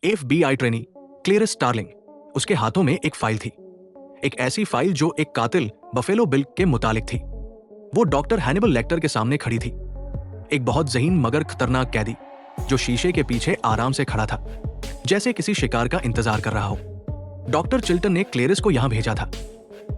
FBI trainee Clarice Starlink, उसके हाथों में एक फाइल थी। एक ऐसी फाइल जो एक कातिल बफेलो बिल के मुतालिक थी। वो डॉक्टर हैनिबल लेक्टर के सामने खड़ी थी, एक बहुत ज़हीन मगर खतरनाक कैदी जो शीशे के पीछे आराम से खड़ा था, जैसे किसी शिकार का इंतजार कर रहा हो। डॉक्टर चिल्टन ने क्लेरिस को यहां भेजा था,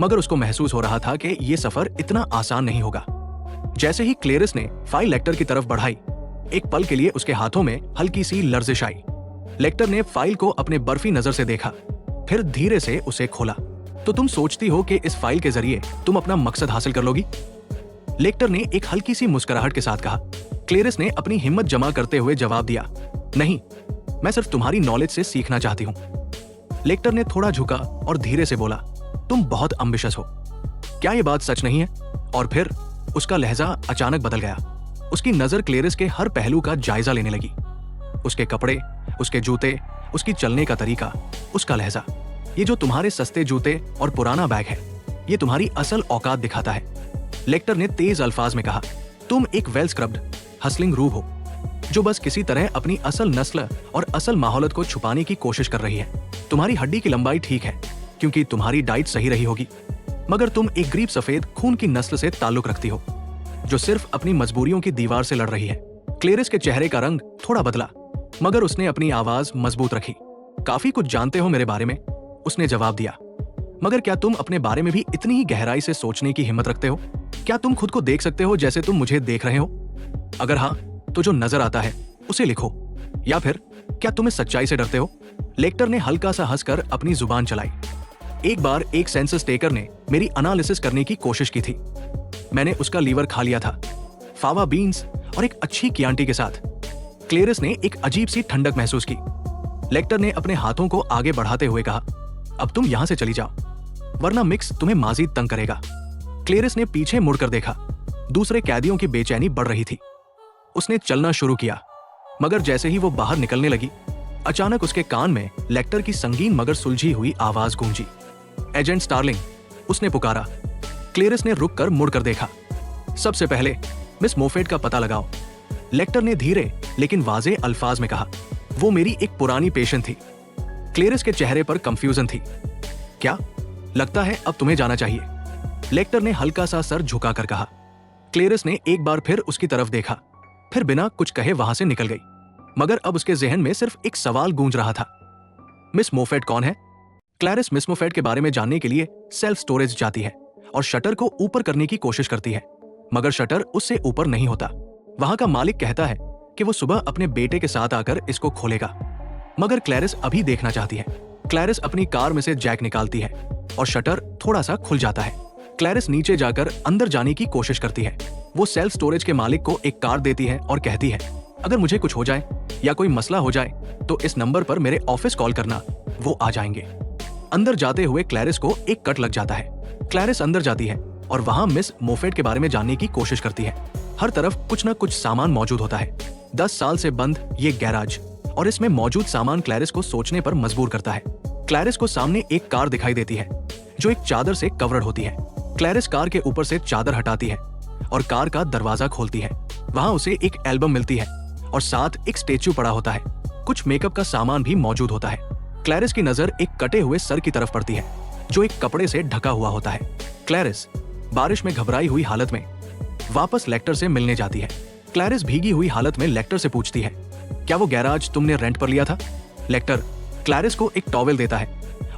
मगर उसको महसूस हो रहा था कि यह सफर इतना आसान नहीं होगा। जैसे ही क्लेरिस ने फाइल लेक्टर की तरफ बढ़ाई, एक पल के लिए उसके हाथों में हल्की सी लर्जिश आई। लेक्टर ने फाइल को अपने बर्फी नजर से देखा, फिर धीरे से उसे खोला। तो तुम सोचती हो कि इस फाइल के जरिए तुम अपना मकसद हासिल कर लोगी? लेक्टर ने एक हल्की सी मुस्कुराहट के साथ कहा। क्लेरिस ने अपनी हिम्मत जमा करते हुए जवाब दिया, नहीं, मैं सिर्फ तुम्हारी नॉलेज से सीखना चाहती हूँ। लेक्टर ने थोड़ा झुका और धीरे से बोला, तुम बहुत एम्बिशियस हो, क्या ये बात सच नहीं है? और फिर उसका लहजा अचानक बदल गया। उसकी नजर क्लेरिस के हर पहलू का जायजा लेने लगी। उसके कपड़े, उसके जूते, उसकी चलने का तरीका, उसका लहजा। ये जो तुम्हारे सस्ते जूते और पुराना बैग है, ये तुम्हारी असल औकात दिखाता है। लेक्टर ने तेज अल्फाज में कहा, तुम एक वेल स्क्रब्ड हसलिंग रूह हो, जो बस किसी तरह अपनी असल नस्ल और असल माहौलत को छुपाने की कोशिश कर रही है। तुम्हारी हड्डी की लंबाई ठीक है क्योंकि तुम्हारी डाइट सही रही होगी, मगर तुम एक गरीब सफेद खून की नस्ल से ताल्लुक रखती हो, जो सिर्फ अपनी मजबूरियों की दीवार से लड़ रही है। क्लेरिस के चेहरे का रंग थोड़ा बदला, मगर उसने अपनी आवाज मजबूत रखी। काफी कुछ जानते हो मेरे बारे में, उसने जवाब दिया, मगर क्या तुम अपने बारे में भी इतनी ही गहराई से सोचने की हिम्मत रखते हो? क्या तुम खुद को देख सकते हो जैसे तुम मुझे देख रहे हो? अगर हाँ, तो जो नजर आता है उसे लिखो। या फिर क्या तुम इस सच्चाई से डरते हो? लेक्टर ने हल्का सा हंसकर अपनी जुबान चलाई। एक बार एक सेंसस टेकर ने मेरी एनालिसिस करने की कोशिश की थी। मैंने उसका लीवर खा लिया था, फावा बीन्स और एक अच्छी कियांटी के साथ। क्लेरिस ने एक अजीब सी ठंडक महसूस की। लेक्टर ने अपने हाथों को आगे बढ़ाते हुए कहा, अब तुम यहां से चली जाओ, वरना मिक्स तुम्हें माजिद तंग करेगा। क्लेरिस ने पीछे मुड़कर देखा। दूसरे कैदियों की बेचैनी बढ़ रही थी। उसने चलना शुरू किया, मगर जैसे ही वो बाहर निकलने लगी, अचानक उसके कान में लेक्टर की संगीन मगर सुलझी हुई आवाज गूंजी। एजेंट स्टार्लिंग, उसने पुकारा। क्लेरिस ने रुककर मुड़कर देखा। सबसे पहले मिस मोफेट का पता लगाओ, लेक्टर ने धीरे लेकिन वाज़े अल्फाज में कहा। वो मेरी एक पुरानी पेशेंट थी। क्लेरिस के चेहरे पर कंफ्यूजन थी। क्या? लगता है अब तुम्हें जाना चाहिए, लेक्टर ने हल्का सा सर झुकाकर कहा। क्लेरिस ने एक बार फिर उसकी तरफ देखा, फिर बिना कुछ कहे वहां से निकल गई। मगर अब उसके जहन में सिर्फ एक सवाल गूंज रहा था, मिस मोफेट कौन है? क्लैरिस मिस मोफेट के बारे में जानने के लिए सेल्फ स्टोरेज जाती है और शटर को ऊपर करने की कोशिश करती है, मगर शटर उससे ऊपर नहीं होता। वहां का मालिक कहता है कि वो सुबह अपने बेटे के साथ आकर इसको खोलेगा, मगर क्लैरिस अभी देखना चाहती है। क्लैरिस अपनी कार में से जैक निकालती है और शटर थोड़ा सा खुल जाता है। क्लैरिस नीचे जाकर अंदर जाने की कोशिश करती है। वो सेल्फ स्टोरेज के मालिक को एक कार्ड देती है और कहती है, अगर मुझे कुछ हो जाए या कोई मसला हो जाए तो इस नंबर पर मेरे ऑफिस कॉल करना, वो आ जाएंगे। अंदर जाते हुए क्लैरिस को एक कट लग जाता है। क्लैरिस अंदर जाती है और वहां मिस मोफेट के बारे में जानने की कोशिश करती है। हर तरफ कुछ न कुछ सामान मौजूद होता है। 10 साल से बंद ये गैराज और इसमें मौजूद सामान क्लैरिस को सोचने पर मजबूर करता है। क्लैरिस को सामने एक कार दिखाई देती है जो एक चादर से कवर्ड होती है। क्लैरिस कार के ऊपर से चादर हटाती है और कार का दरवाजा खोलती है। वहां उसे एक एल्बम मिलती है और साथ एक स्टेच्यू पड़ा होता है। कुछ मेकअप का सामान भी मौजूद होता है। क्लैरिस की नजर एक कटे हुए सर की तरफ पड़ती है जो एक कपड़े से ढका हुआ होता है। क्लैरिस बारिश में घबराई हुई हालत में वापस लेक्टर से मिलने जाती है। क्लैरिस भीगी हुई हालत में लेक्टर से पूछती है, क्या वो गैराज तुमने रेंट पर लिया था? लेक्टर क्लैरिस को एक टॉवेल देता है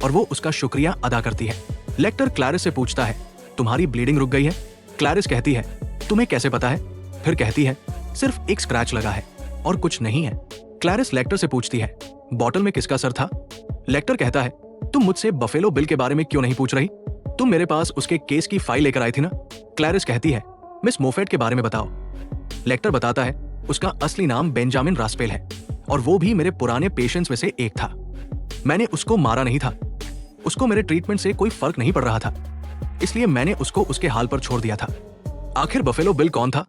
और वो उसका शुक्रिया अदा करती है। लेक्टर क्लैरिस से पूछता है, तुम्हारी ब्लीडिंग रुक गई है? क्लैरिस कहती है, तुम्हें कैसे पता है? फिर कहती है, सिर्फ एक स्क्रैच लगा है और कुछ नहीं है। क्लैरिस लेक्टर से पूछती है, बॉटल में किसका सर था? लेक्टर कहता है, तुम मुझसे बफेलो बिल के बारे में क्यों नहीं पूछ रही? तुम मेरे पास उसके केस की फाइल लेकर आई थी ना? क्लैरिस कहती है, मिस मोफेट के बारे में बताओ। लेक्टर बताता है, उसका असली नाम बेंजामिन रास्पेल है और वो भी मेरे पुराने पेशेंट्स में से एक था। मैंने उसको मारा नहीं था। उसको मेरे ट्रीटमेंट से कोई फर्क नहीं पड़ रहा था, इसलिए मैंने उसको उसके हाल पर छोड़ दिया था। आखिर बफेलो बिल कौन था?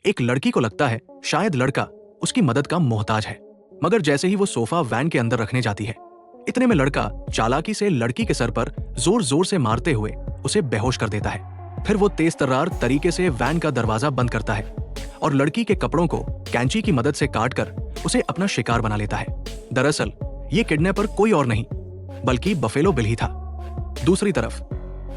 एक लड़की को लगता है शायद लड़का उसकी मदद का मोहताज है, मगर जैसे ही वो सोफा वैन के अंदर रखने जाती है, इतने में लड़का चालाकी से लड़की के सर पर जोर जोर से मारते हुए उसे बेहोश कर देता है। फिर वो तेज तर्रार तरीके से वैन का दरवाजा बंद करता है और लड़की के कपड़ों को कैंची की मदद से काटकर उसे अपना शिकार बना लेता है। दरअसल ये किडनैपर कोई और नहीं बल्कि बफेलो बिल ही था। दूसरी तरफ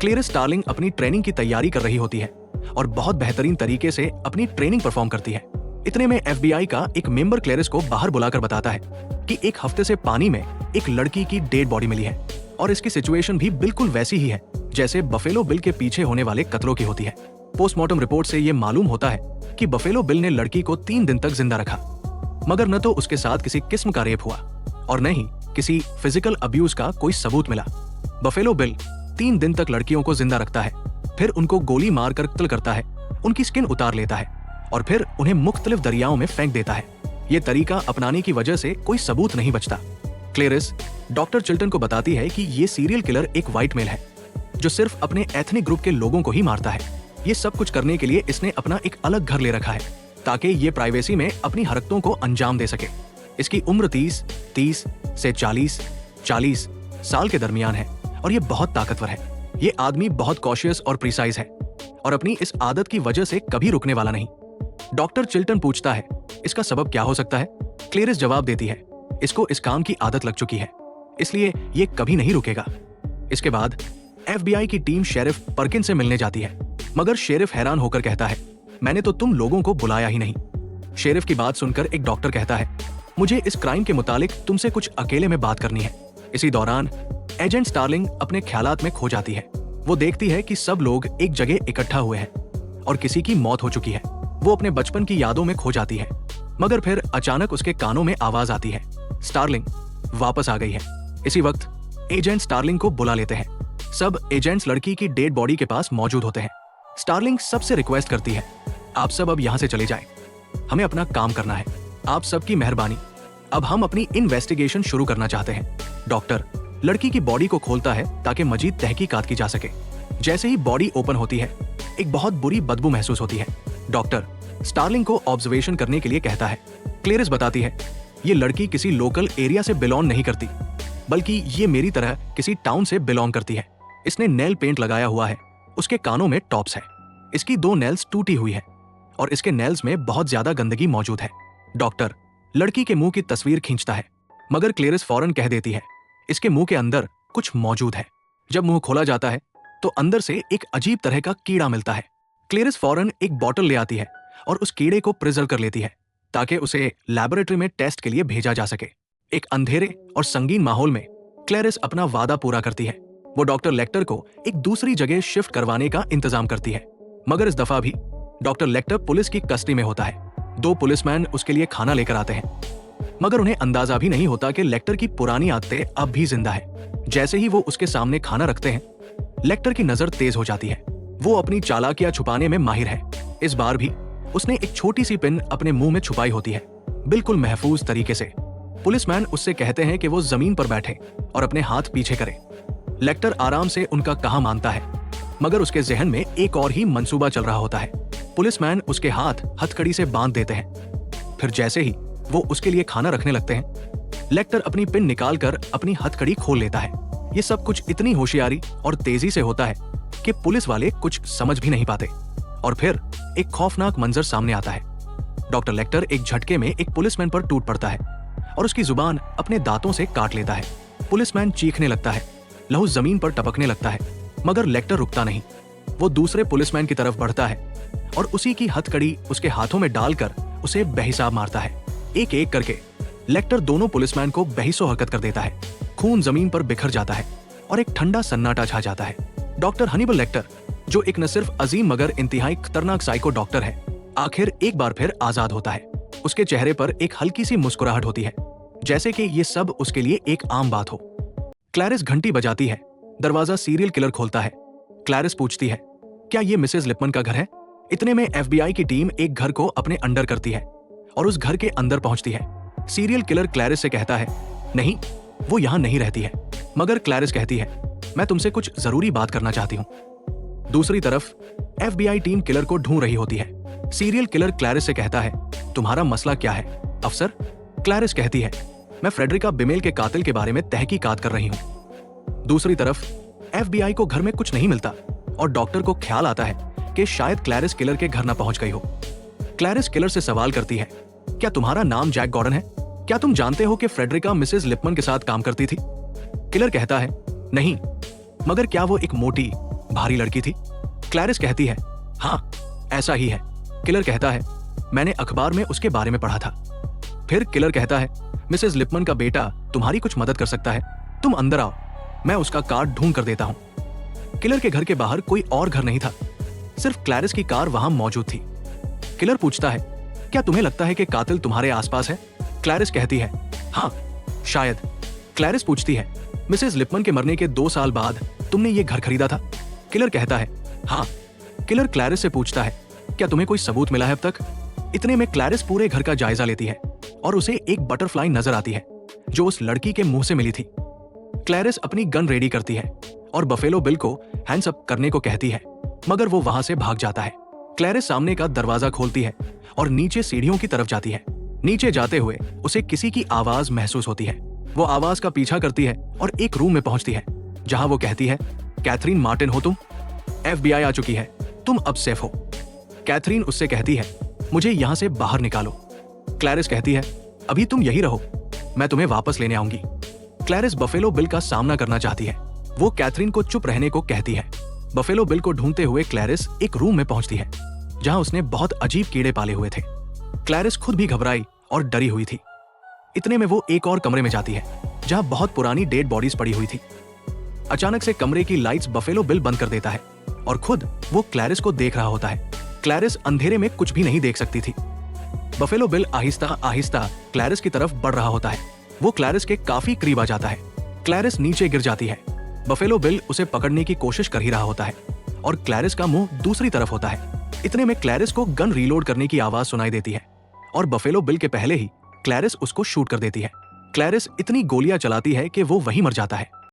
क्लेरिस स्टार्लिंग अपनी ट्रेनिंग की तैयारी कर रही होती है और बहुत बेहतरीन तरीके से अपनी ट्रेनिंग परफॉर्म करती है। इतने में एफबीआई का एक मेंबर क्लेरिस को बाहर बुलाकर बताता है कि एक हफ्ते से पानी में एक लड़की की डेड बॉडी मिली है और इसकी सिचुएशन भी बिल्कुल वैसी ही है जैसे बफेलो बिल के पीछे होने वाले कत्लों की होती है। पोस्टमार्टम रिपोर्ट से यह मालूम होता है कि बफेलो बिल ने लड़की को 3 दिन तक जिंदा रखा, मगर न तो उसके साथ किसी किस्म का रेप हुआ और न ही किसी फिजिकल अब्यूज का कोई सबूत मिला। बफेलो बिल 3 दिन तक लड़कियों को जिंदा रखता है, फिर उनको गोली मारकर कत्ल करता है, उनकी स्किन उतार लेता है और फिर उन्हें मुख्तलिफ दरियाओं में फेंक देता है। ये तरीका अपनाने की वजह से कोई सबूत नहीं बचता। क्लेरिस डॉक्टर चिल्टन को बताती है कि ये सीरियल किलर एक व्हाइट मेल है जो सिर्फ अपने एथनिक ग्रुप के लोगों को ही मारता है। ये सब कुछ करने के लिए इसने अपना एक अलग घर ले रखा है ताकि ये प्राइवेसी में अपनी हरकतों को अंजाम दे सके। इसकी उम्र 30 से 40 साल के दरमियान है और ये बहुत ताकतवर है। ये आदमी बहुत कॉशियस और प्रिसाइज है और अपनी इस आदत की वजह से कभी रुकने वाला नहीं। डॉक्टर चिल्टन पूछता है इसका सबब क्या हो सकता है। क्लेरिस जवाब देती है इसको इस काम की आदत लग चुकी है, इसलिए ये कभी नहीं रुकेगा। इसके बाद एफबीआई की टीम शेरिफ पर्किन से मिलने जाती है, मगर शेरिफ हैरान होकर कहता है मैंने तो तुम लोगों को बुलाया ही नहीं। शेरिफ की बात सुनकर एक डॉक्टर कहता है मुझे इस क्राइम के मुतालिक तुमसे कुछ अकेले में बात करनी है। इसी दौरान एजेंट स्टार्लिंग अपने ख्यालात में खो जाती है। वो देखती है कि सब लोग एक जगह इकट्ठा हुए हैं और किसी की मौत हो चुकी है। वो अपने बचपन की यादों में खो जाती है, मगर फिर अचानक उसके कानों में आवाज आती है स्टार्लिंग वापस आ गई है। इसी वक्त एजेंट स्टार्लिंग को बुला लेते हैं। सब एजेंट्स लड़की की डेड बॉडी के पास मौजूद होते हैं। स्टार्लिंग सबसे रिक्वेस्ट करती है आप सब अब यहाँ से चले जाएं, हमें अपना काम करना है, आप सबकी मेहरबानी, अब हम अपनी इन्वेस्टिगेशन शुरू करना चाहते हैं। डॉक्टर लड़की की बॉडी को खोलता है ताकि मजीद तहकीकात की जा सके। जैसे ही बॉडी ओपन होती है एक बहुत बुरी बदबू महसूस होती है। डॉक्टर स्टार्लिंग को ऑब्जर्वेशन करने के लिए कहता है। क्लेरिस बताती है ये लड़की किसी लोकल एरिया से बिलोंग नहीं करती, बल्कि ये मेरी तरह किसी टाउन से बिलोंग करती है। इसने नेल पेंट लगाया हुआ है, उसके कानों में टॉप्स है, इसकी 2 नेल्स टूटी हुई है और इसके नेल्स में बहुत ज्यादा गंदगी मौजूद है। डॉक्टर लड़की के मुंह की तस्वीर खींचता है, मगर क्लेरिस फौरन कह देती है इसके मुंह के अंदर कुछ मौजूद है। जब मुंह खोला जाता है तो अंदर से एक अजीब तरह का कीड़ा मिलता है। क्लेरिस फौरन एक बॉटल ले आती है और उस कीड़े को प्रिजर्व कर लेती है ताकि उसे लैबोरेटरी में टेस्ट के लिए भेजा जा सके। एक अंधेरे और संगीन माहौल में क्लेरिस अपना वादा पूरा करती है। वो डॉक्टर लेक्टर को एक दूसरी जगह शिफ्ट करवाने का इंतजाम करती है, मगर इस दफा भी डॉक्टर लेक्टर पुलिस की कस्टडी में होता है। 2 पुलिसमैन उसके लिए खाना लेकर आते हैं, मगर उन्हें अंदाजा भी नहीं होता कि लेक्टर की पुरानी आदतें अब भी जिंदा है। जैसे ही वो उसके सामने खाना रखते हैं लेक्टर की नजर तेज हो जाती है। वो अपनी चालाकियां छुपाने में माहिर है। इस बार भी उसने एक छोटी सी पिन अपने मुंह में छुपाई होती है, बिल्कुल महफूज तरीके से। पुलिसमैन उससे कहते हैं कि वो जमीन पर बैठे और अपने हाथ पीछे करे। लेक्टर आराम से उनका कहा मानता है, मगर उसके जहन में एक और ही मंसूबा चल रहा होता है। पुलिसमैन उसके हाथ हथकड़ी से बांध देते हैं। फिर जैसे ही वो उसके लिए खाना रखने लगते हैं लेक्टर अपनी पिन निकालकर अपनी हथकड़ी खोल लेता है। ये सब कुछ इतनी होशियारी और तेजी से होता है कि पुलिस वाले कुछ समझ भी नहीं पाते और फिर एक खौफनाक मंजर सामने आता है। डॉक्टर लेक्टर एक झटके में एक पुलिसमैन पर टूट पड़ता है और उसकी जुबान अपने दांतों से काट लेता है। पुलिसमैन चीखने लगता है, लहू जमीन पर टपकने लगता है, मगर लेक्टर रुकता नहीं। वो दूसरे पुलिसमैन की तरफ बढ़ता है और उसी की हथकड़ी उसके हाथों में डालकर उसे बेहिसाब मारता है। एक एक करके लेक्टर दोनों पुलिसमैन को बेहिसो हरकत कर देता है। खून जमीन पर बिखर जाता है और एक ठंडा सन्नाटा छा जाता है। डॉक्टर हनीबल लेक्टर, जो एक न सिर्फ अजीम मगर इंतहाई खतरनाक साइको डॉक्टर है, आखिर एक बार फिर आजाद होता है। उसके चेहरे पर एक हल्की सी मुस्कुराहट होती है, जैसे कि ये सब उसके लिए एक आम बात हो। क्लैरिस घंटी बजाती है। दरवाजा सीरियल किलर खोलता है। क्लैरिस पूछती है, क्या ये मिसेस लिपमन का घर है? इतने में एफबीआई की टीम एक घर को अपने अंडर करती है और उस घर के अंदर पहुंचती है। सीरियल किलर क्लैरिस से कहता है, नहीं, वो यहाँ नहीं रहती है। मगर क्लैरिस कहती है, मैं तुमसे कुछ जरूरी बात करना चाहती हूँ। दूसरी तरफ एफबीआई टीम किलर को ढूंढ रही होती है। सीरियल किलर क्लैरिस से कहता है, तुम्हारा मसला क्या है अफसर? क्लैरिस कहती है, मैं फ्रेडरिका बिमेल के कातिल के बारे में तहकीकात कर रही हूँ। दूसरी तरफ एफबीआई को घर में कुछ नहीं मिलता और डॉक्टर को ख्याल आता है कि शायद क्लैरिस किलर के घर न पहुंच गई हो। क्लैरिस किलर से सवाल करती है, क्या तुम्हारा नाम जैक गॉर्डन है? क्या तुम जानते हो कि फ्रेडरिका मिसेस लिपमन के साथ काम करती थी? किलर कहता है, नहीं, मगर क्या वो एक मोटी, भारी लड़की थी? क्लैरिस कहती है, हाँ, ऐसा ही है। किलर कहता है, मैंने अखबार में उसके बारे में पढ़ा था। फिर किलर कहता है, मिसेस लिपमन का बेटा तुम्हारी कुछ मदद कर सकता है, तुम अंदर आओ, मैं उसका कार ढूंढ कर देता हूं। किलर के घर के बाहर कोई और घर नहीं था, सिर्फ क्लैरिस की कार वहां मौजूद थी। किलर पूछता है, क्या तुम्हें लगता है कि कातिल तुम्हारे आसपास है? क्लैरिस कहती है, हाँ, शायद। क्लैरिस पूछती है, मिसेस लिपमन के मरने के 2 साल बाद तुमने ये घर खरीदा था? किलर कहता है, हाँ। किलर क्लैरिस से पूछता है, क्या तुम्हें कोई सबूत मिला है अब तक? इतने में क्लैरिस पूरे घर का जायजा लेती है और उसे एक बटरफ्लाई नजर आती है जो उस लड़की के मुंह से मिली थी। क्लैरिस अपनी गन रेडी करती है और बफेलो बिल को हैंड्स अप करने को कहती है, मगर वो वहां से भाग जाता है। क्लैरिस सामने का दरवाजा खोलती है और नीचे सीढ़ियों की तरफ जाती है। नीचे जाते हुए उसे किसी की आवाज महसूस होती है। वो आवाज का पीछा करती है और एक रूम में पहुंचती है जहां वो कहती है, कैथरीन मार्टिन हो तुम? FBI आ चुकी है, तुम अब सेफ हो। कैथरीन उससे कहती है, मुझे यहां से बाहर निकालो। क्लैरिस कहती है, अभी तुम यही रहो, मैं तुम्हें वापस लेने आऊंगी। क्लैरिस बफेलो बिल का सामना करना चाहती है। वो कैथरीन को चुप रहने को कहती है। बफेलो बिल को ढूंढते हुए क्लैरिस एक रूम में पहुंचती है जहां उसने बहुत अजीब कीड़े पाले हुए थे। क्लैरिस खुद भी घबराई और डरी हुई थी। इतने में वो एक और कमरे में जाती है जहां बहुत पुरानी डेड बॉडीज पड़ी हुई थी। अचानक से कमरे की लाइट्स बफेलो बिल बंद कर देता है और खुद वो क्लैरिस को देख रहा होता है। क्लैरिस अंधेरे में कुछ भी नहीं देख सकती थी। Buffalo bill Aahista Aahista Clarice की तरफ बढ़ रहा होता है। वो क्लैरिस के काफी करीब आ जाता है। क्लैरिस नीचे गिर जाती है। बफेलो बिल उसे पकड़ने की कोशिश कर ही रहा होता है और क्लैरिस का मुंह दूसरी तरफ होता है। इतने में क्लैरिस को गन रीलोड करने की आवाज सुनाई देती है और बफेलो बिल के पहले ही क्लैरिस उसको शूट कर देती है। क्लैरिस इतनी गोलियां चलाती है कि वो वहीं मर जाता है।